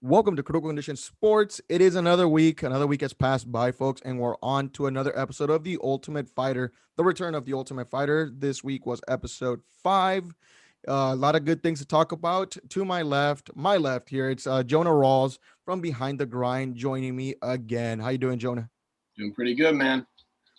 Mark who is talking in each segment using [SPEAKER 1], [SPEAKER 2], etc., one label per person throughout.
[SPEAKER 1] Welcome to Critical Condition Sports. It is another week. Another week has passed by, folks, and we're on to another episode of The Ultimate Fighter, the return of The Ultimate Fighter. This week was episode 5. A lot of good things to talk about. To my left here, it's Jonah Rawls from Behind the Grind joining me again. How you doing, Jonah?
[SPEAKER 2] Doing pretty good, man.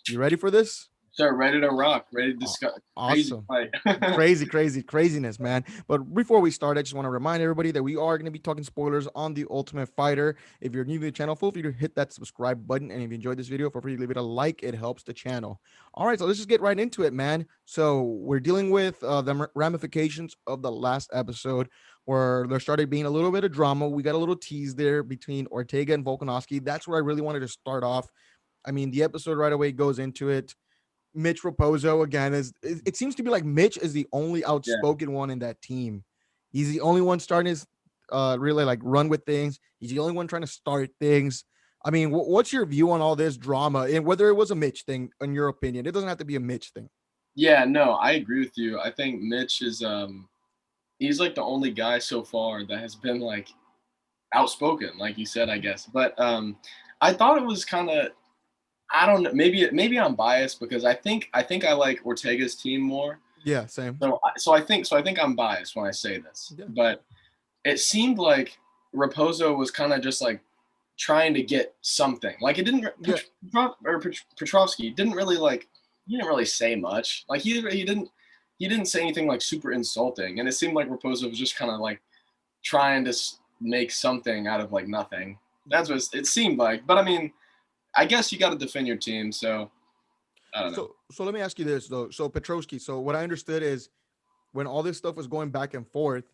[SPEAKER 1] You ready for this?
[SPEAKER 2] Sir, ready to rock, ready to
[SPEAKER 1] Aw-
[SPEAKER 2] discuss. Crazy
[SPEAKER 1] Awesome.
[SPEAKER 2] fight.
[SPEAKER 1] Craziness, man. But before we start, I just want to remind everybody that we are going to be talking spoilers on The Ultimate Fighter. If you're new to the channel, feel free to hit that subscribe button. And if you enjoyed this video, feel free to leave it a like. It helps the channel. All right, so let's just get right into it, man. So we're dealing with the ramifications of the last episode where there started being a little bit of drama. We got a little tease there between Ortega and Volkanovski. That's where I really wanted to start off. I mean, the episode right away goes into it. Mitch Raposo again is it seems to be like Mitch is the only
[SPEAKER 2] Yeah,
[SPEAKER 1] outspoken one in that team. He's the only one starting his really like run with things. He's the only one trying to start things. I mean, what's your view on all this drama and whether it was a Mitch thing in your opinion? It doesn't have to be a Mitch thing.
[SPEAKER 2] yeah. No, I agree with you. I think Mitch is he's like the only guy so far that has been like outspoken, like you said, I guess. But I thought it was kind of I don't know. Maybe I'm biased because I think I like Ortega's team more.
[SPEAKER 1] Yeah, same.
[SPEAKER 2] So I think I'm biased when I say this.
[SPEAKER 1] Yeah.
[SPEAKER 2] But it seemed like Raposo was kind of just like trying to get something. Like it didn't
[SPEAKER 1] Yeah.
[SPEAKER 2] Petrovsky didn't really like he didn't really say much. Like he didn't say anything like super insulting, and it seemed like Raposo was just kind of like trying to make something out of like nothing. That's what it seemed like. But I mean, I guess you got to defend your team, so I don't know.
[SPEAKER 1] So let me ask you this though. So Petrovsky, so what I understood is when all this stuff was going back and forth,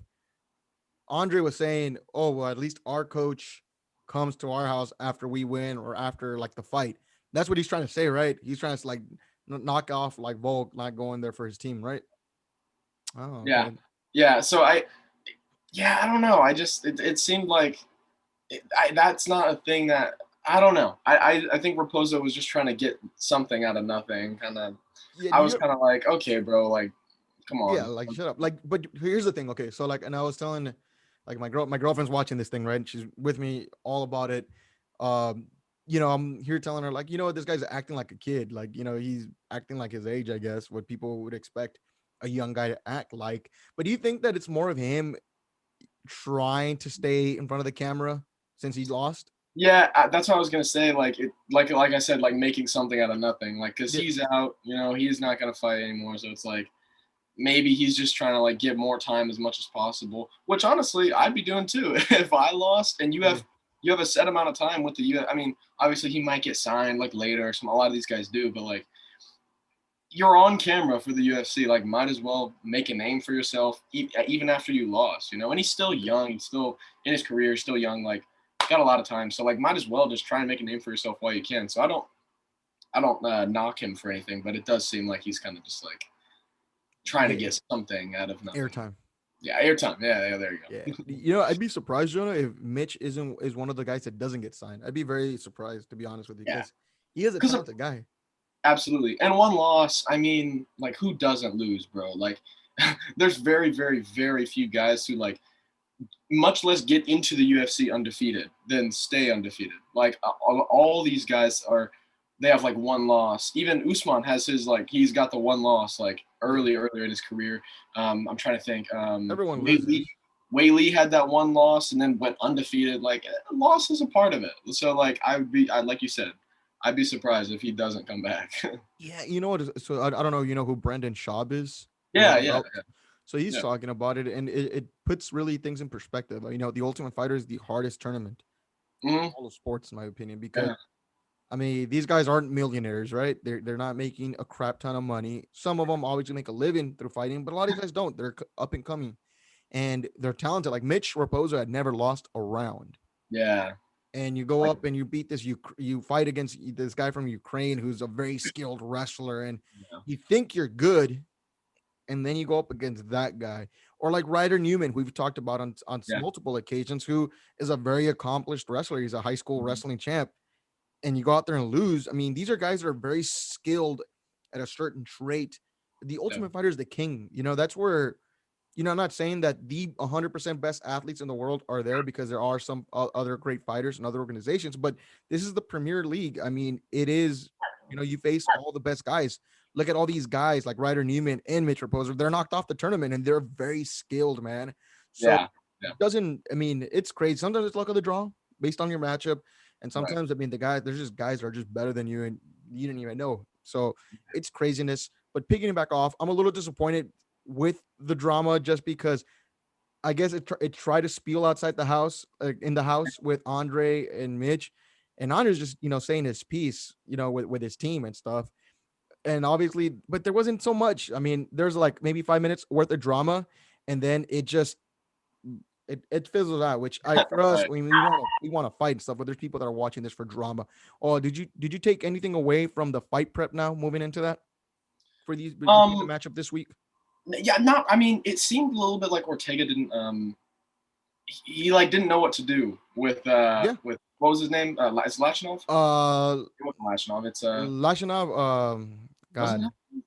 [SPEAKER 1] Andre was saying, "Oh, well, at least our coach comes to our house after we win or after like the fight." That's what he's trying to say, right? He's trying to like knock off like Volk not going there for his team, right? Oh,
[SPEAKER 2] Yeah,
[SPEAKER 1] okay.
[SPEAKER 2] yeah. I don't know. It seemed like that's not a thing that I don't know. I think Raposo was just trying to get something out of nothing. Kind of.
[SPEAKER 1] Yeah,
[SPEAKER 2] I was kind of like, okay, bro, like, come
[SPEAKER 1] yeah,
[SPEAKER 2] on.
[SPEAKER 1] like shut up. Like, but here's the thing. Okay, so like, and I was telling, like my girlfriend's watching this thing, right? And she's with me all about it. Um, I'm here telling her like, this guy's acting like a kid. Like, he's acting like his age, I guess, what people would expect a young guy to act like. But do you think that it's more of him trying to stay in front of the camera since he lost?
[SPEAKER 2] Yeah, that's what I was gonna say. Like I said, like making something out of nothing. Like, cause
[SPEAKER 1] Yeah,
[SPEAKER 2] he's out, he's not gonna fight anymore. So it's like maybe he's just trying to like get more time as much as possible. Which honestly, I'd be doing too if I lost. And you
[SPEAKER 1] yeah,
[SPEAKER 2] have you have a set amount of time with the U. I mean, obviously he might get signed like later. A lot of these guys do, but like you're on camera for the UFC. Like, might as well make a name for yourself, even after you lost. And he's still young. He's still in his career. He's still young. Like, got a lot of time. So like, might as well just try and make a name for yourself while you can. So I don't knock him for anything, but it does seem like he's kind of just like trying to
[SPEAKER 1] yeah.
[SPEAKER 2] get something out of nothing.
[SPEAKER 1] Airtime.
[SPEAKER 2] Yeah, airtime. Yeah, there you
[SPEAKER 1] Yeah,
[SPEAKER 2] go.
[SPEAKER 1] I'd be surprised, Jonah, if Mitch is one of the guys that doesn't get signed. I'd be very surprised, to be honest with you,
[SPEAKER 2] Yeah,
[SPEAKER 1] because he is a
[SPEAKER 2] because
[SPEAKER 1] talented guy.
[SPEAKER 2] absolutely. And one loss. I mean, like, who doesn't lose, bro? Like, there's very, very, very few guys who like much less get into the UFC undefeated than stay undefeated. Like all these guys they have like one loss. Even Usman has his like he's got the one loss like
[SPEAKER 1] Yeah,
[SPEAKER 2] earlier in his career. I'm trying to think.
[SPEAKER 1] everyone
[SPEAKER 2] Wei
[SPEAKER 1] loses.
[SPEAKER 2] Lee had that one loss and then went undefeated. Like loss is a part of it. So like I like you said, I'd be surprised if he doesn't come back.
[SPEAKER 1] Yeah, you know what? So I don't know. You know who Brendan Schaub is? You know
[SPEAKER 2] yeah,
[SPEAKER 1] about.
[SPEAKER 2] yeah,
[SPEAKER 1] So he's
[SPEAKER 2] yeah,
[SPEAKER 1] talking about it, and it puts really things in perspective. The Ultimate Fighter is the hardest tournament in
[SPEAKER 2] hmm
[SPEAKER 1] all of sports, in my opinion, because
[SPEAKER 2] yeah,
[SPEAKER 1] I mean these guys aren't millionaires, right? They're not making a crap ton of money. Some of them obviously make a living through fighting, but a lot of these guys don't. They're up and coming, and they're talented. Like Mitch Raposo had never lost a round,
[SPEAKER 2] yeah.
[SPEAKER 1] and you go
[SPEAKER 2] Like
[SPEAKER 1] up and you beat this you fight against this guy from Ukraine who's a very skilled wrestler, and
[SPEAKER 2] yeah,
[SPEAKER 1] you think you're good, and then you go up against that guy, or like Ryder Newman, who we've talked about on
[SPEAKER 2] yeah.
[SPEAKER 1] multiple occasions, who is a very accomplished wrestler. He's a high school
[SPEAKER 2] Mhm.
[SPEAKER 1] wrestling champ, and you go out there and lose. I mean, these are guys that are very skilled at a certain trait. The
[SPEAKER 2] Yeah.
[SPEAKER 1] Ultimate Fighter is the king. That's where I'm not saying that the 100% best athletes in the world are there, because there are some other great fighters in other organizations, but this is the Premier League. I mean, it is, you face all the best guys. Look at all these guys like Ryder Newman and Mitch Raposo. They're knocked off the tournament and they're very skilled, man. So
[SPEAKER 2] Yeah, yeah,
[SPEAKER 1] doesn't I mean it's crazy. Sometimes it's luck of the draw based on your matchup, and
[SPEAKER 2] right.
[SPEAKER 1] sometimes there's just guys that are just better than you and you didn't even know. So it's craziness. But picking it back off, I'm a little disappointed with the drama, just because I guess it tried to spiel outside the house, in the house with Andre and Mitch, and Andre's just saying his piece, with his team and stuff, and obviously, but there wasn't so much. I mean, there's like maybe 5 minutes worth of drama, and then it fizzles out. Which for us,
[SPEAKER 2] Right.
[SPEAKER 1] we want to fight and stuff, but there's people that are watching this for drama. Oh, did you take anything away from the fight prep now? Moving into that for these between the
[SPEAKER 2] Um,
[SPEAKER 1] matchup this week.
[SPEAKER 2] yeah, not. I mean, it seemed a little bit like Ortega didn't. He like didn't know what to do
[SPEAKER 1] Yeah.
[SPEAKER 2] with what was his name? It's Lachinov.
[SPEAKER 1] Uh,
[SPEAKER 2] It wasn't Lachinov. It's
[SPEAKER 1] Lachinov.
[SPEAKER 2] wasn't
[SPEAKER 1] God.
[SPEAKER 2] it?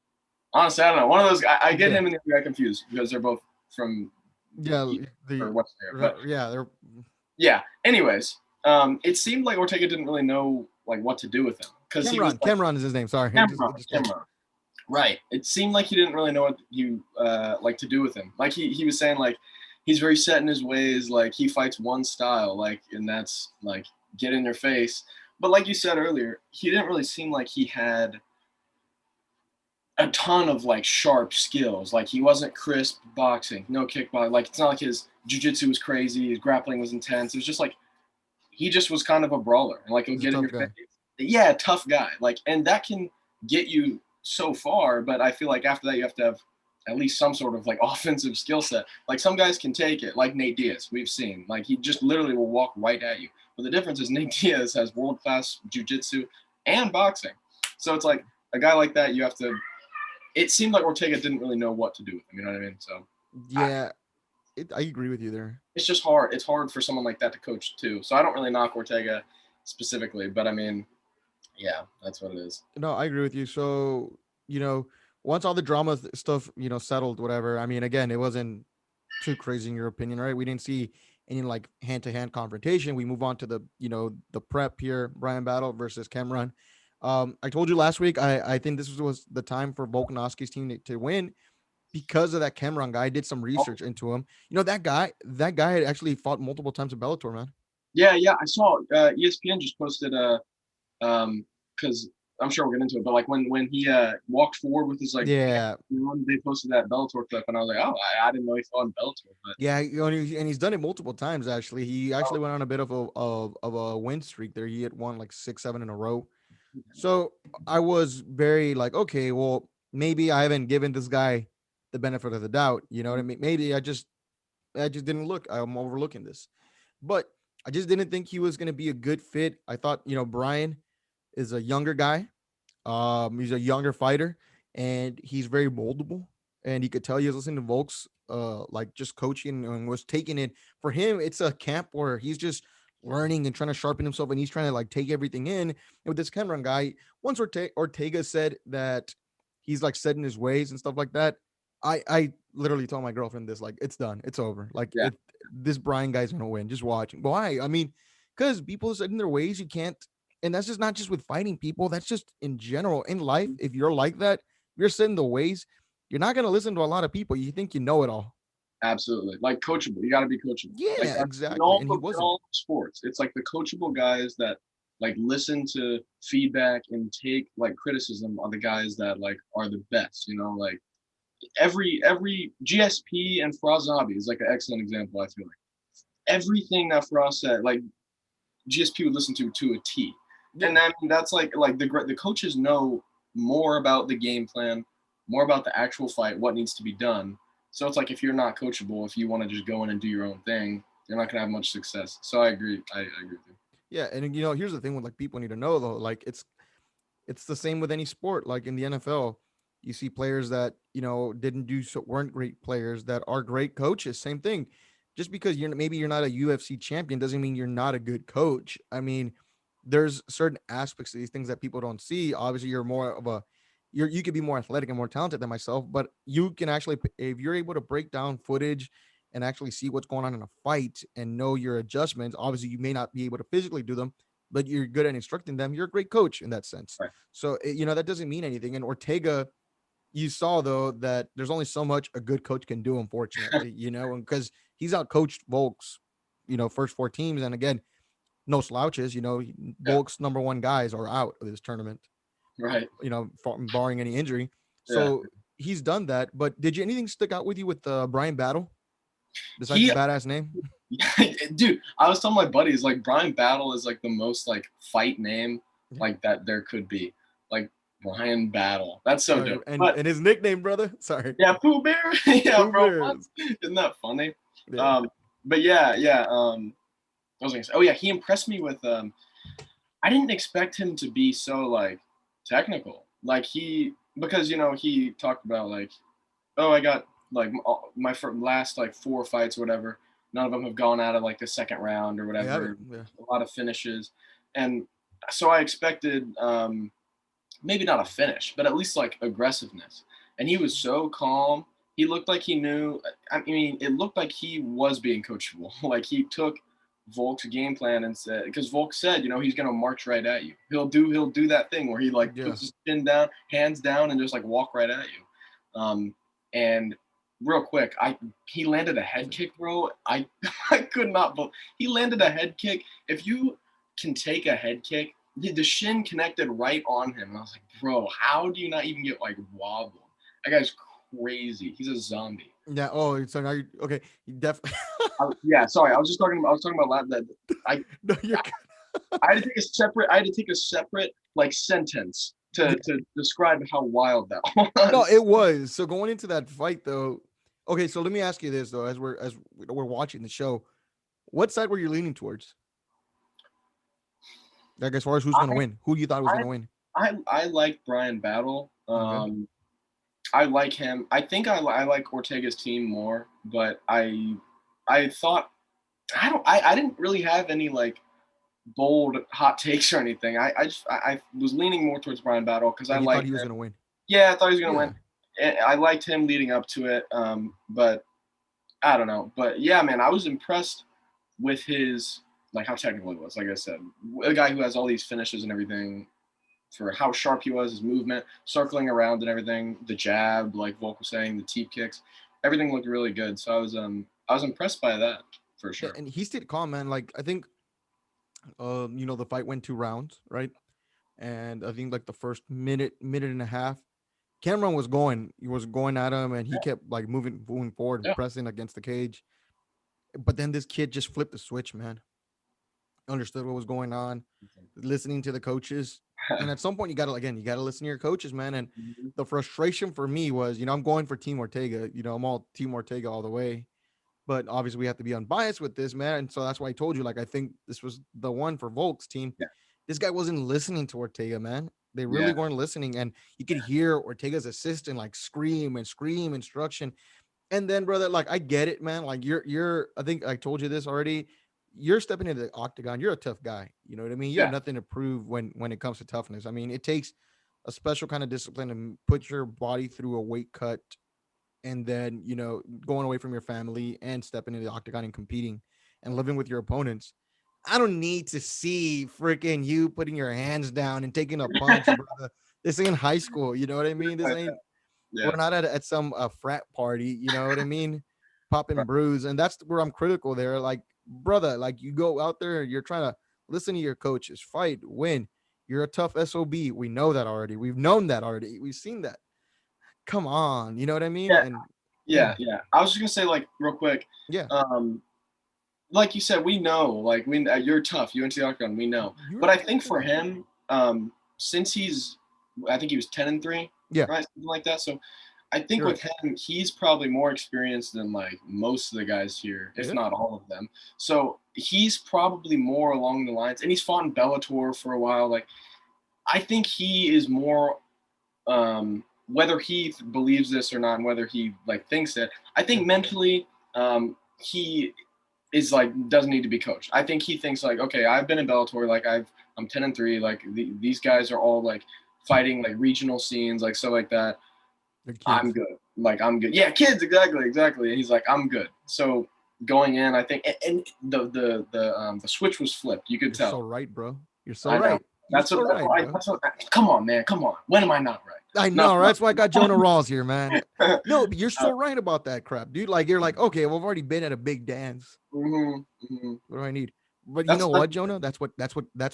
[SPEAKER 2] Honestly, I don't know. One of those. I get
[SPEAKER 1] Yeah.
[SPEAKER 2] him and the other guy confused because they're both from
[SPEAKER 1] Yeah.
[SPEAKER 2] East or
[SPEAKER 1] The
[SPEAKER 2] West there. But
[SPEAKER 1] yeah. They're
[SPEAKER 2] yeah. Anyways, it seemed like Ortega didn't really know like what to do with him because he was
[SPEAKER 1] Kemran.
[SPEAKER 2] like
[SPEAKER 1] Kemran is his name. Sorry. It just
[SPEAKER 2] Kemron. Right. It seemed like he didn't really know what you like to do with him. Like he was saying like he's very set in his ways. Like he fights one style. Like and that's like get in their face. But like you said earlier, he didn't really seem like he had a ton of like sharp skills. Like he wasn't crisp boxing, no kickboxing. Like it's not like his jiu-jitsu was crazy, his grappling was intense. It was just like he just was kind of a brawler and like he'll
[SPEAKER 1] He's a
[SPEAKER 2] get in
[SPEAKER 1] tough
[SPEAKER 2] your
[SPEAKER 1] guy.
[SPEAKER 2] face. Yeah, tough guy. Like and that can get you so far, but I feel like after that you have to have at least some sort of like offensive skill set. Like some guys can take it, like Nate Diaz, we've seen. Like he just literally will walk right at you. But the difference is Nate Diaz has world class jiu-jitsu and boxing. So it's like a guy like that, you have to it seemed like Ortega didn't really know what to do with him. You know what I mean? So I,
[SPEAKER 1] Yeah. I agree with you there.
[SPEAKER 2] it's just hard. It's hard for someone like that to coach too. So I don't really knock Ortega specifically, but I mean, yeah, that's what it is.
[SPEAKER 1] No, I agree with you. So, you know, once all the drama stuff, settled, whatever. I mean, again, it wasn't too crazy in your opinion, right? We didn't see any like hand to hand confrontation. We move on to the prep here, Bryan battle versus Kemran. I told you last week, I think this was the time for Volkanovski's team to win because of that Kemran guy. I did some
[SPEAKER 2] Oh,
[SPEAKER 1] research into him. That guy had actually fought multiple times in Bellator, man.
[SPEAKER 2] yeah, yeah. I saw ESPN just posted because I'm sure we'll get into it, but like when he walked forward with his like
[SPEAKER 1] Yeah,
[SPEAKER 2] they posted that Bellator clip, and I was like, oh, I didn't know he fought in Bellator, but
[SPEAKER 1] yeah, and he's done it multiple times. Actually, he actually went on a bit of a win streak there. He had won like 6, 7 in a row. So I was very like, okay, well, maybe I haven't given this guy the benefit of the doubt. You know what I mean? Maybe I just didn't look. I'm overlooking this, but I just didn't think he was gonna be a good fit. I thought, Bryan is a younger guy. He's a younger fighter, and he's very moldable. And he could tell he was listening to Volk's, like just coaching and was taking it. For him, it's a camp where he's just learning and trying to sharpen himself, and he's trying to like take everything in. And with this Cameron guy, once Ortega said that he's like set in his ways and stuff like that, I literally told my girlfriend this, like, it's done, it's over. Like
[SPEAKER 2] yeah,
[SPEAKER 1] this Bryan guy's gonna win. Just watch. Why? I mean, because people set in their ways, you can't, and that's just not just with fighting people. That's just in general in life. If you're like that, if you're set in the ways, you're not gonna listen to a lot of people. You think you know it all.
[SPEAKER 2] absolutely. Like coachable, you got to be coachable. Like
[SPEAKER 1] Yeah,
[SPEAKER 2] that's
[SPEAKER 1] exactly. And he
[SPEAKER 2] in
[SPEAKER 1] wasn't.
[SPEAKER 2] all sports, it's like the coachable guys that like listen to feedback and take like criticism are the guys that like are the best. You know, like every GSP and Frozabi is like an excellent example. I feel like everything that Frost said, like GSP would listen to a T,
[SPEAKER 1] Yeah.
[SPEAKER 2] and then that's like the coaches know more about the game plan, more about the actual fight, what needs to be done. So it's like if you're not coachable, if you want to just go in and do your own thing, you're not gonna have much success. So I agree. I agree with you.
[SPEAKER 1] Yeah. And here's the thing with like people need to know though, like it's the same with any sport. Like in the NFL, you see players that didn't do so, weren't great players that are great coaches. Same thing. Just because you're not a UFC champion doesn't mean you're not a good coach. I mean, there's certain aspects of these things that people don't see. Obviously, you're more of a you could be more athletic and more talented than myself, but you can actually, if you're able to break down footage and actually see what's going on in a fight and know your adjustments. Obviously, you may not be able to physically do them, but you're good at instructing them. You're a great coach in that sense.
[SPEAKER 2] Right.
[SPEAKER 1] So that doesn't mean anything. And Ortega, you saw though that there's only so much a good coach can do, unfortunately. Because he's out coached Volk's, first four teams, and again, no slouches.
[SPEAKER 2] Yeah.
[SPEAKER 1] Volk's number one guys are out of this tournament.
[SPEAKER 2] Right.
[SPEAKER 1] Barring any injury.
[SPEAKER 2] Yeah.
[SPEAKER 1] So he's done that. But did you anything stick out with you with Bryan Battle besides
[SPEAKER 2] He,
[SPEAKER 1] his badass name?
[SPEAKER 2] dude, I was telling my buddies like Bryan Battle is like the most like fight name like that there could be. Like Bryan Battle. That's so
[SPEAKER 1] Sorry,
[SPEAKER 2] dope.
[SPEAKER 1] and
[SPEAKER 2] But
[SPEAKER 1] and his nickname, brother. Sorry,
[SPEAKER 2] yeah, Pooh Bear. Yeah,
[SPEAKER 1] Pooh
[SPEAKER 2] bro. What?
[SPEAKER 1] Bears.
[SPEAKER 2] Isn't that funny?
[SPEAKER 1] Yeah.
[SPEAKER 2] But yeah, yeah. I was gonna say, oh yeah, he impressed me with I didn't expect him to be so like technical. Like because he talked about like, oh, I got like my last like 4 fights or whatever. None of them have gone out of like the second round or
[SPEAKER 1] I have it.
[SPEAKER 2] whatever.
[SPEAKER 1] Yeah.
[SPEAKER 2] A lot of finishes, and so I expected maybe not a finish, but at least like aggressiveness. And he was so calm. He looked like he knew. I mean, it looked like he was being coachable. Like he took Volk's game plan and said, because Volk said, he's gonna march right at you. He'll do that thing where he like
[SPEAKER 1] Yeah.
[SPEAKER 2] puts his chin down, hands down, and just like walk right at you. And real quick, he landed a head kick, bro. I could not believe he landed a head kick. If you can take a head kick, the shin connected right on him. And I was like, bro, how do you not even get like wobbled? That guy's crazy. He's a zombie.
[SPEAKER 1] Yeah. Oh, so now you okay? You definitely.
[SPEAKER 2] Yeah, sorry. I was talking about that. I
[SPEAKER 1] No, you're.
[SPEAKER 2] I had to take a separate. I had to take a separate like sentence to describe how wild that
[SPEAKER 1] No,
[SPEAKER 2] was.
[SPEAKER 1] it was. So going into that fight though. Okay, so let me ask you this though, as we're watching the show, what side were you leaning towards? Like as far as who's
[SPEAKER 2] I
[SPEAKER 1] gonna win, who you thought was
[SPEAKER 2] I
[SPEAKER 1] gonna win?
[SPEAKER 2] I like Bryan Battle.
[SPEAKER 1] Okay.
[SPEAKER 2] I like him. I think I like Ortega's team more, but I thought I didn't really have any like bold hot takes or anything. I was leaning more towards Bryan Battle because I
[SPEAKER 1] Like you thought
[SPEAKER 2] liked
[SPEAKER 1] he was
[SPEAKER 2] him.
[SPEAKER 1] gonna win?
[SPEAKER 2] Yeah, I thought he was gonna
[SPEAKER 1] Yeah.
[SPEAKER 2] win. I liked him leading up to it. But I don't know. But yeah, man, I was impressed with his like how technical he was. Like I said, a guy who has all these finishes and everything, for how sharp he was, his movement, circling around and everything, the jab, like Volk was saying, the teep kicks, everything looked really good. So I was impressed by that for
[SPEAKER 1] Yeah,
[SPEAKER 2] sure.
[SPEAKER 1] and he stayed calm, man. Like I think, the fight went 2 rounds, right? And I think like the first minute and a half, Kemran was going at him, and he
[SPEAKER 2] Yeah,
[SPEAKER 1] kept like moving forward and
[SPEAKER 2] yeah,
[SPEAKER 1] pressing against the cage. But then this kid just flipped the switch, man. Understood what was going on, listening to the coaches. And at some point, you gotta listen to your coaches, man. And the frustration for me was, I'm going for Team Ortega. I'm all Team Ortega all the way. But obviously, we have to be unbiased with this, man. And so that's why I told you, like, I think this was the one for Volk's team.
[SPEAKER 2] yeah,
[SPEAKER 1] This guy wasn't listening to Ortega, man. They really
[SPEAKER 2] yeah,
[SPEAKER 1] weren't listening, and you could hear Ortega's assistant like scream and scream instruction. And then, brother, like I get it, man. Like you're. I think I told you this already. You're stepping into the octagon. You're a tough guy. You know what I mean. You have
[SPEAKER 2] yeah,
[SPEAKER 1] nothing to prove when it comes to toughness. I mean, it takes a special kind of discipline to put your body through a weight cut, and then going away from your family and stepping into the octagon and competing and living with your opponents. I don't need to see freaking you putting your hands down and taking a punch, brother. This ain't high school. You know what I mean? This ain't.
[SPEAKER 2] yeah,
[SPEAKER 1] We're not at some frat party. You know what I mean? Popping brews, and that's where I'm critical there. Like, brother, like you go out there, you're trying to listen to your coaches, fight, win. You're a tough sob. We know that already. We've known that already. We've seen that. Come on, you know what I mean?
[SPEAKER 2] yeah,
[SPEAKER 1] And yeah,
[SPEAKER 2] yeah, yeah. I was just gonna say like real quick,
[SPEAKER 1] yeah,
[SPEAKER 2] um, like you said, we know, like you're tough. You went to the octagon, we know.
[SPEAKER 1] you're
[SPEAKER 2] But I
[SPEAKER 1] you're
[SPEAKER 2] think for
[SPEAKER 1] tough.
[SPEAKER 2] him, since I think he was 10-3,
[SPEAKER 1] Yeah,
[SPEAKER 2] right, something like that. So I think
[SPEAKER 1] you're right.
[SPEAKER 2] with him, he's probably more experienced than like most of the guys here, if
[SPEAKER 1] Yeah,
[SPEAKER 2] not all of them. So he's probably more along the lines, and he's fought in Bellator for a while. Like I think he is more, whether he believes this or not, and whether he like thinks it. I
[SPEAKER 1] yeah,
[SPEAKER 2] think mentally, he is like doesn't need to be coached. I think he thinks like, okay, I've been in Bellator, like I'm 10-3, like these guys are all like fighting like regional scenes, like stuff like that.
[SPEAKER 1] The
[SPEAKER 2] I'm
[SPEAKER 1] kids.
[SPEAKER 2] good. Like I'm good. Yeah, kids, exactly. And he's like, I'm good. So going in, I think, and the switch was flipped. You could
[SPEAKER 1] You're so
[SPEAKER 2] tell.
[SPEAKER 1] right, bro. You're so
[SPEAKER 2] I know.
[SPEAKER 1] right. You're so right, bro.
[SPEAKER 2] Come on, man. Come on. When am I not right?
[SPEAKER 1] I
[SPEAKER 2] No.
[SPEAKER 1] know, right? That's why I got Jonah Rawls here, man.
[SPEAKER 2] uh,
[SPEAKER 1] No, but you're so right about that crap, dude. Like you're like, okay, well, I've already been at a big dance.
[SPEAKER 2] mhm, mhm.
[SPEAKER 1] What do I need? But you know
[SPEAKER 2] That's
[SPEAKER 1] what, Jonah? That's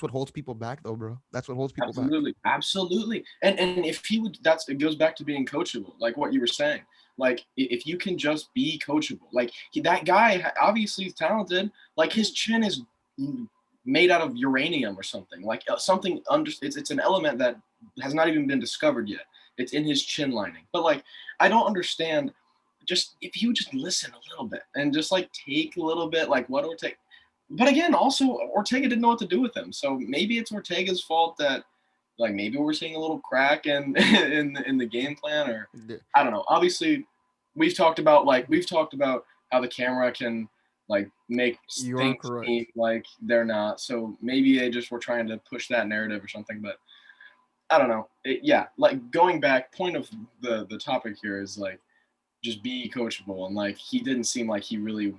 [SPEAKER 1] what holds people back, though, bro. That's what holds people back.
[SPEAKER 2] absolutely. And if he would, it goes back to being coachable, like what you were saying. Like if you can just be coachable, like that guy obviously is talented. Like his chin is made out of uranium or something. Like something under it's an element that has not even been discovered yet. It's in his chin lining. But like I don't understand. Just if he would just listen a little bit and just like take a little bit, like what Ortega. But again, also Ortega didn't know what to do with him. So maybe it's Ortega's fault that like maybe we're seeing a little crack in in the game plan, or
[SPEAKER 1] Yeah,
[SPEAKER 2] I don't know. Obviously, we've talked about how the camera can like make
[SPEAKER 1] you are
[SPEAKER 2] things seem
[SPEAKER 1] correct.
[SPEAKER 2] like they're not. So maybe they just were trying to push that narrative or something. But I don't know. Yeah, like going back, point of the topic here is like just be coachable, and like he didn't seem like he really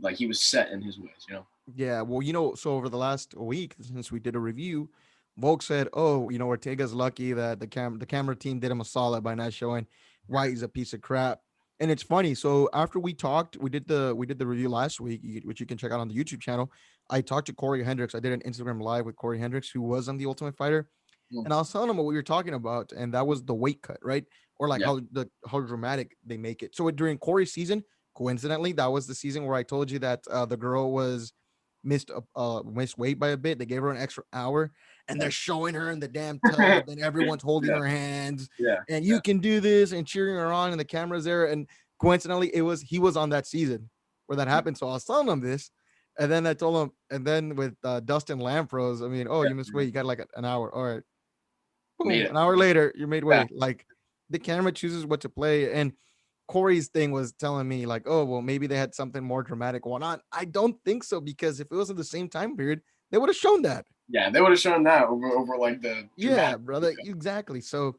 [SPEAKER 2] like he was set in his ways, you know.
[SPEAKER 1] Yeah, well, so over the last week since we did a review, Volk said, "Oh, Ortega's lucky that the camera team did him a solid by not showing why he's a piece of crap." And it's funny. So after we talked, we did the review last week, which you can check out on the YouTube channel. I talked to Corey Hendricks. I did an Instagram live with Corey Hendricks, who was on the Ultimate Fighter,
[SPEAKER 2] Mm,
[SPEAKER 1] and I was telling him what we were talking about, and that was the weight cut, right? Or like
[SPEAKER 2] yeah,
[SPEAKER 1] how dramatic they make it. So during Corey's season, coincidentally, that was the season where I told you that the girl was missed weight by a bit. They gave her an extra hour, and they're showing her in the damn tub, and everyone's holding
[SPEAKER 2] yeah,
[SPEAKER 1] her hands,
[SPEAKER 2] yeah,
[SPEAKER 1] and
[SPEAKER 2] yeah.
[SPEAKER 1] you can do this, and cheering her on, and the cameras there. And coincidentally, he was on that season where that
[SPEAKER 2] Mm,
[SPEAKER 1] happened. So I was telling him this, and then I told him, and then with Dustin Lampros, I mean, oh,
[SPEAKER 2] yeah,
[SPEAKER 1] you missed weight, you got like an hour. All right,
[SPEAKER 2] made
[SPEAKER 1] boom,
[SPEAKER 2] it.
[SPEAKER 1] an hour later, you made
[SPEAKER 2] Yeah,
[SPEAKER 1] weight. Like the camera chooses what to play, and Corey's thing was telling me like, oh well, maybe they had something more dramatic going on. I don't think so, because if it was in the same time period, they would have shown that.
[SPEAKER 2] yeah. They would have shown that over like the
[SPEAKER 1] Yeah,
[SPEAKER 2] dramatic.
[SPEAKER 1] brother, exactly. So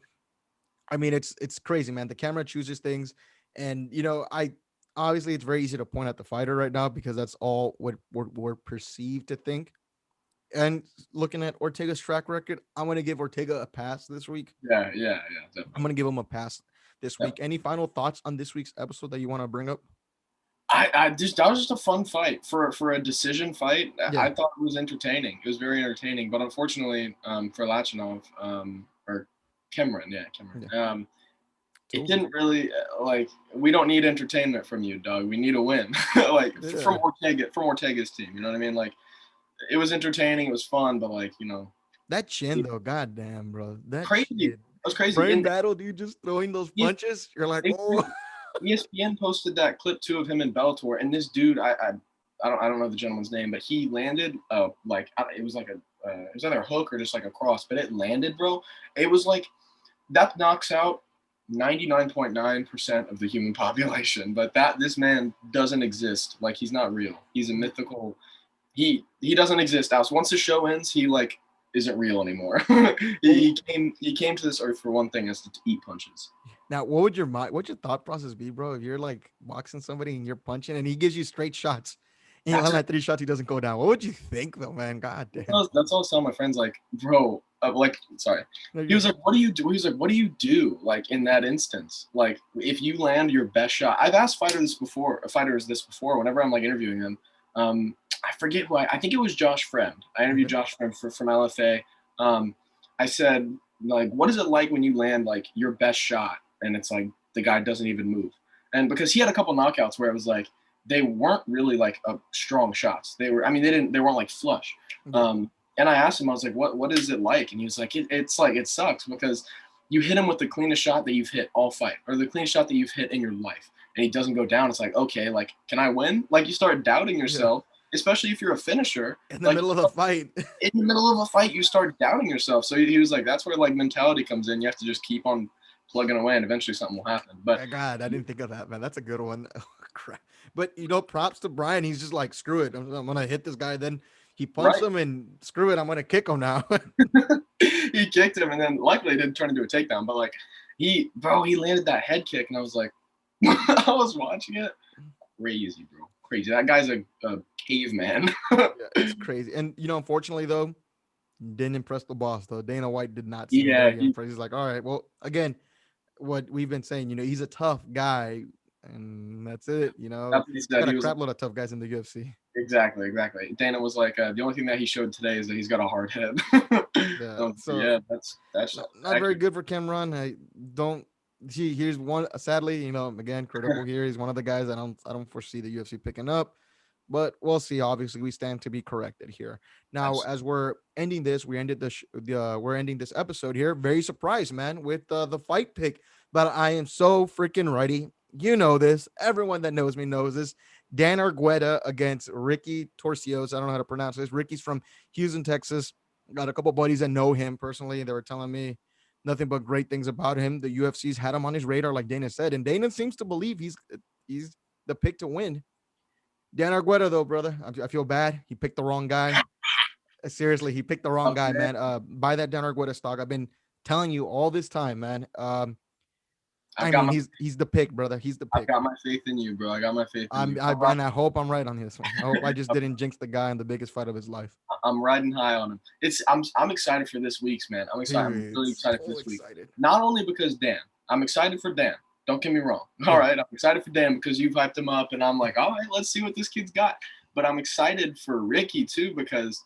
[SPEAKER 1] I mean, it's crazy, man. The camera chooses things, and I obviously it's very easy to point at the fighter right now because that's all what we're perceived to think. And looking at Ortega's track record, I'm gonna give Ortega a pass this week.
[SPEAKER 2] Yeah, yeah, yeah.
[SPEAKER 1] I'm
[SPEAKER 2] Definitely.
[SPEAKER 1] gonna give him a pass this week.
[SPEAKER 2] Definitely.
[SPEAKER 1] Any final thoughts on this week's episode that you want to bring up?
[SPEAKER 2] I just that was just a fun fight for a decision fight.
[SPEAKER 1] Yeah.
[SPEAKER 2] I thought it was entertaining. It was very entertaining, but unfortunately, for Lachinov, or Kemran, yeah,
[SPEAKER 1] Yeah.
[SPEAKER 2] Kemran, it
[SPEAKER 1] Told you.
[SPEAKER 2] didn't really like. We don't need entertainment from you, Doug. We need a win, like
[SPEAKER 1] Yeah.
[SPEAKER 2] From Ortega's team. You know what I mean? Like it was entertaining. It was fun, but like
[SPEAKER 1] That chin though, goddamn, bro. That
[SPEAKER 2] crazy. It
[SPEAKER 1] chin.
[SPEAKER 2] was crazy.
[SPEAKER 1] Brain
[SPEAKER 2] And
[SPEAKER 1] battle, dude, just throwing those punches. You're like, oh.
[SPEAKER 2] ESPN posted that clip too of him in Bellator, and this dude, I don't know the gentleman's name, but he landed like it was like it was either a hook or just like a cross, but it landed, bro. It was like that knocks out 99.9% of the human population, but this man doesn't exist. Like he's not real. He's a mythical. He doesn't exist. Else once the show ends, he like isn't real anymore.
[SPEAKER 1] Well,
[SPEAKER 2] He came to this earth for one thing, is to eat punches.
[SPEAKER 1] now, what'd your thought process be, bro? If you're like boxing somebody and you're punching and he gives you straight shots and you
[SPEAKER 2] That's
[SPEAKER 1] land like 3 shots, he doesn't go down. What would you think though, man? God damn.
[SPEAKER 2] That's all I was telling my friends, like, bro, like, sorry.
[SPEAKER 1] No,
[SPEAKER 2] He
[SPEAKER 1] you're
[SPEAKER 2] was
[SPEAKER 1] good.
[SPEAKER 2] like, what do you do? He was like, what do you do, like, in that instance? Like, if you land your best shot. I've asked fighters this before, whenever I'm, like, interviewing them. I forget who I think it was Josh Friend. I interviewed
[SPEAKER 1] Okay.
[SPEAKER 2] Josh Friend from LFA. Um, I said, like, what is it like when you land, like, your best shot and it's, like, the guy doesn't even move? And because he had a couple knockouts where it was, like, they weren't really like strong shots. They were, I mean, they weren't like flush.
[SPEAKER 1] Yeah.
[SPEAKER 2] And I asked him, I was like, what is it like? And he was like, it's like, it sucks because you hit him with the cleanest shot that you've hit all fight, or the cleanest shot that you've hit in your life, and he doesn't go down. It's like, okay, like, can I win? Like, you start doubting
[SPEAKER 1] Yeah.
[SPEAKER 2] yourself, especially if you're a finisher.
[SPEAKER 1] In the
[SPEAKER 2] Like,
[SPEAKER 1] middle of the fight.
[SPEAKER 2] in the middle of a fight, you start doubting yourself. So he was like, that's where like mentality comes in. You have to just keep on plugging away, and eventually something will happen. But
[SPEAKER 1] God, I didn't think of that, man. That's a good one. Oh, crap. But props to Bryan. He's just like, screw it. I'm gonna hit this guy. Then he punched
[SPEAKER 2] right,
[SPEAKER 1] him and screw it. I'm gonna kick him now.
[SPEAKER 2] he kicked him, and then luckily it didn't turn into a takedown. But like he landed that head kick, and I was like, I was watching it, crazy, bro, crazy. That guy's a caveman.
[SPEAKER 1] Yeah, it's crazy. And unfortunately though, didn't impress the boss though. Dana White did not seem
[SPEAKER 2] Yeah,
[SPEAKER 1] very impressed. He's like, all right, well, again, what we've been saying, he's a tough guy, and that's it.
[SPEAKER 2] that's what he
[SPEAKER 1] He's
[SPEAKER 2] said.
[SPEAKER 1] got a
[SPEAKER 2] He was like,
[SPEAKER 1] crap load of tough guys in the UFC.
[SPEAKER 2] exactly. Dana was like, the only thing that he showed today is that he's got a hard head.
[SPEAKER 1] Yeah,
[SPEAKER 2] Yeah,
[SPEAKER 1] so
[SPEAKER 2] that's
[SPEAKER 1] not very
[SPEAKER 2] accurate.
[SPEAKER 1] good for Kemran. I don't. Here's one. Sadly, again, critical here. He's one of the guys I don't foresee the UFC picking up, but we'll see. Obviously, we stand to be corrected here. Now,
[SPEAKER 2] Absolutely.
[SPEAKER 1] as we're ending this, we're ending this episode here. Very surprised, man, with the fight pick, but I am so freaking ready. You know this. Everyone that knows me knows this. Dan Argueta against Ricky Torcios. I don't know how to pronounce this. Ricky's from Houston, Texas. Got a couple buddies that know him personally. They were telling me nothing but great things about him. The UFC's had him on his radar, like Dana said, and Dana seems to believe he's the pick to win. Dan Argueta, though, brother, I feel bad. He picked the wrong guy. Seriously, he picked the wrong
[SPEAKER 2] Tough
[SPEAKER 1] guy,
[SPEAKER 2] man.
[SPEAKER 1] man. Buy that Dan Argueta stock. I've been telling you all this time, man.
[SPEAKER 2] I've
[SPEAKER 1] I
[SPEAKER 2] got
[SPEAKER 1] mean,
[SPEAKER 2] my
[SPEAKER 1] he's the pick, brother. He's the
[SPEAKER 2] I've
[SPEAKER 1] pick.
[SPEAKER 2] got my faith in you, bro. I got my faith in you.
[SPEAKER 1] And I hope I'm right on this one. I hope I just didn't jinx the guy in the biggest fight of his life.
[SPEAKER 2] I'm riding high on him. I'm excited for this week's, man. I'm excited. I'm
[SPEAKER 1] Dude,
[SPEAKER 2] really excited for
[SPEAKER 1] so
[SPEAKER 2] this week.
[SPEAKER 1] excited.
[SPEAKER 2] Not only because Dan, I'm excited for Dan. Don't get me wrong. All
[SPEAKER 1] Yeah.
[SPEAKER 2] right, I'm excited for Dan because you've hyped him up, and I'm like, all right, let's see what this kid's got. But I'm excited for Ricky too because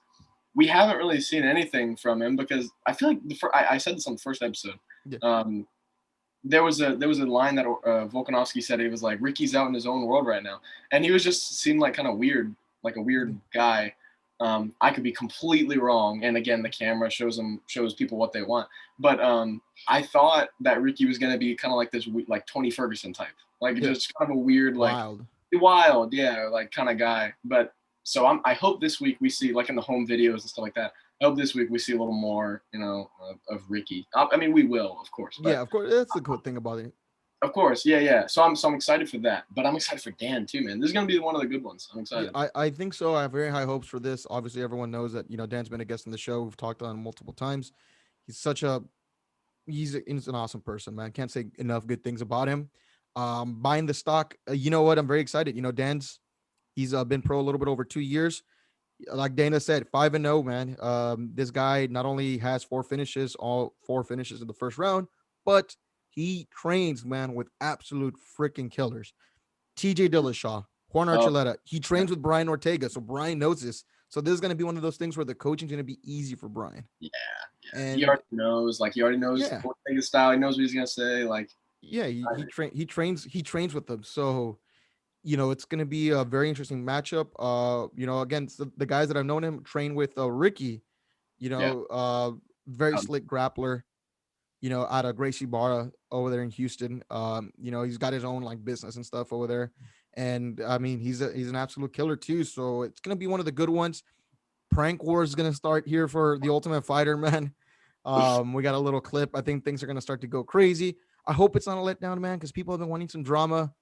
[SPEAKER 2] we haven't really seen anything from him. Because I feel like I said this on the first episode.
[SPEAKER 1] Yeah.
[SPEAKER 2] There was a line that Volkanovski said. He was like, Ricky's out in his own world right now, and he was just seemed like kind of weird, like a weird guy. I could be completely wrong, and again, the camera shows people what they want. But I thought that Ricky was gonna be kind of like this, like Tony Ferguson type, like
[SPEAKER 1] Yeah.
[SPEAKER 2] just kind of a weird, like
[SPEAKER 1] Wild.
[SPEAKER 2] wild, yeah, like kind of guy. But so I hope this week we see, like in the home videos and stuff like that. I hope this week we see a little more, of Ricky. I mean, we will, of course, but
[SPEAKER 1] Yeah, of course. That's the good thing about it.
[SPEAKER 2] of course, yeah. So I'm excited for that, but I'm excited for Dan too, man. This is gonna be one of the good ones. I'm
[SPEAKER 1] Yeah,
[SPEAKER 2] excited.
[SPEAKER 1] I think so. I have very high hopes for this. Obviously, everyone knows that Dan's been a guest on the show. We've talked on him multiple times. He's such a he's an awesome person, man. Can't say enough good things about him. Buying the stock, you know what? I'm very excited. Dan's he's been pro a little bit over 2 years. Like Dana said, 5-0, man. This guy not only has all four finishes in the first round, but he trains, man, with absolute freaking killers. TJ Dillashaw, Juan
[SPEAKER 2] Oh,
[SPEAKER 1] Archuleta. He
[SPEAKER 2] yeah,
[SPEAKER 1] trains with Bryan Ortega, so Bryan knows this. So this is going to be one of those things where the coaching is going to be easy for Bryan.
[SPEAKER 2] yeah. He
[SPEAKER 1] And
[SPEAKER 2] already knows. Like he already knows
[SPEAKER 1] yeah,
[SPEAKER 2] Ortega's style. He knows what he's gonna say. Like,
[SPEAKER 1] yeah,
[SPEAKER 2] I,
[SPEAKER 1] he trains with them. So it's going to be a very interesting matchup. Against the guys that I've known him train with Ricky.
[SPEAKER 2] yeah,
[SPEAKER 1] Very
[SPEAKER 2] um,
[SPEAKER 1] slick grappler. Out of Gracie Barra over there in Houston. He's got his own like business and stuff over there. And I mean, he's an absolute killer too. So it's gonna be one of the good ones. Prank war is gonna start here for the Ultimate Fighter, man. We got a little clip. I think things are gonna start to go crazy. I hope it's not a letdown, man, because people have been wanting some drama.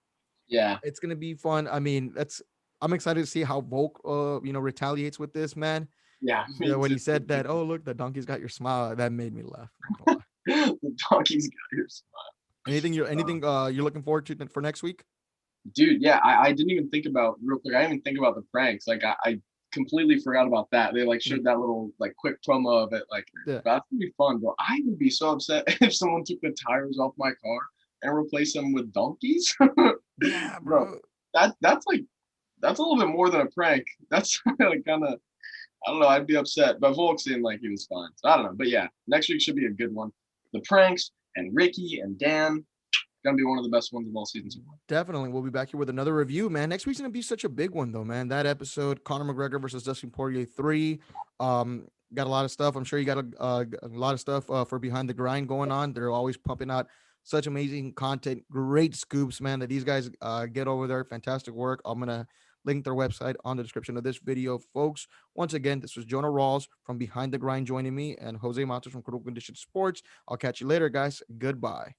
[SPEAKER 2] yeah,
[SPEAKER 1] It's gonna be fun. I mean, I'm excited to see how Volk retaliates with this, man.
[SPEAKER 2] yeah.
[SPEAKER 1] Yeah,
[SPEAKER 2] Me
[SPEAKER 1] when
[SPEAKER 2] too.
[SPEAKER 1] he said that, oh look, the donkey's got your smile, that made me laugh. I'm not gonna lie.
[SPEAKER 2] The donkey's got your
[SPEAKER 1] Anything you're looking forward to for next week?
[SPEAKER 2] dude. Yeah, I didn't even think about real quick. I didn't even think about the pranks. Like I completely forgot about that. They like
[SPEAKER 1] Mhm.
[SPEAKER 2] showed that little like quick promo of it. Like
[SPEAKER 1] Yeah.
[SPEAKER 2] that's gonna be fun, bro. I would be so upset if someone took the tires off my car and replaced them with donkeys,
[SPEAKER 1] Yeah,
[SPEAKER 2] bro.
[SPEAKER 1] bro.
[SPEAKER 2] That's a little bit more than a prank. That's like kind of, I don't know. I'd be upset, but Volk seemed like he was fine. So I don't know. But yeah, next week should be a good one. The pranks and Ricky and Dan gonna be one of the best ones of all season so far.
[SPEAKER 1] Definitely. We'll be back here with another review, man. Next week's gonna be such a big one though, man. That episode, Conor McGregor versus Dustin Poirier 3. Got a lot of stuff. I'm sure you got a lot of stuff for Behind the Grind going on. They're always pumping out such amazing content, great scoops, man, that these guys get over there. Fantastic work. I'm gonna link their website on the description of this video, folks. Once again, this was Jonah Rawls from Behind the Grind joining me, and Jose Matos from Critical Condition Sports. I'll catch you later, guys. Goodbye.